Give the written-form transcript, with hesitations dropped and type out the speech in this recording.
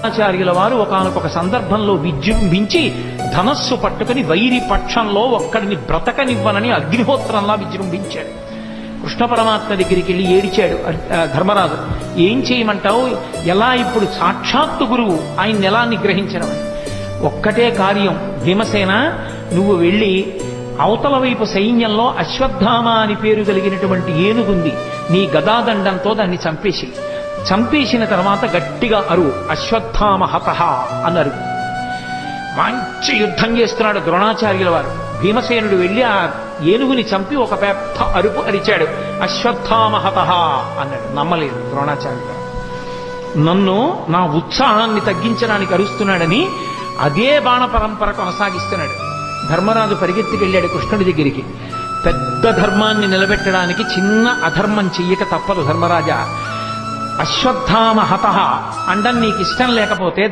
ఆచార్యుల వారు ఒకానొక సందర్భంలో విజృంభించి ధనస్సు పట్టుకుని వైరి పక్షంలో ఒక్కడిని బ్రతకనివ్వనని అగ్నిహోత్రంలా విజృంభించాడు. కృష్ణ పరమాత్మ దగ్గరికి వెళ్ళి ఏడిచాడు ధర్మరాజు. ఏం చేయమంటావు, ఎలా ఇప్పుడు సాక్షాత్తు గురువు ఆయన్ని ఎలా నిగ్రహించడం? ఒక్కటే కార్యం, భీమసేన నువ్వు వెళ్ళి అవతల వైపు సైన్యంలో అశ్వత్థామ అని పేరు కలిగినటువంటి ఏనుగుంది, నీ గదాదండంతో దాన్ని చంపేసిన తర్వాత గట్టిగా అరువు, అశ్వత్థామ హతః అన్నారు. మంచి యుద్ధం చేస్తున్నాడు ద్రోణాచార్యుల వారు. భీమసేనుడు వెళ్ళి ఆ ఏనుగుని చంపి ఒక పెద్ద అరుపు అరిచాడు, అశ్వత్థామ హతః అన్నాడు. నమ్మలేదు ద్రోణాచార్యుల వారు. నన్ను నా ఉత్సాహాన్ని తగ్గించడానికి అరుస్తున్నాడని అదే బాణ పరంపర కొనసాగిస్తున్నాడు. ధర్మరాజు పరిగెత్తికెళ్ళాడు కృష్ణుడి దగ్గరికి. పెద్ద ధర్మాన్ని నిలబెట్టడానికి చిన్న అధర్మం చెయ్యక తప్పదు ధర్మరాజా. అశ్వత్థామ హతః అండం నీకు ఇష్టం లేకపోతే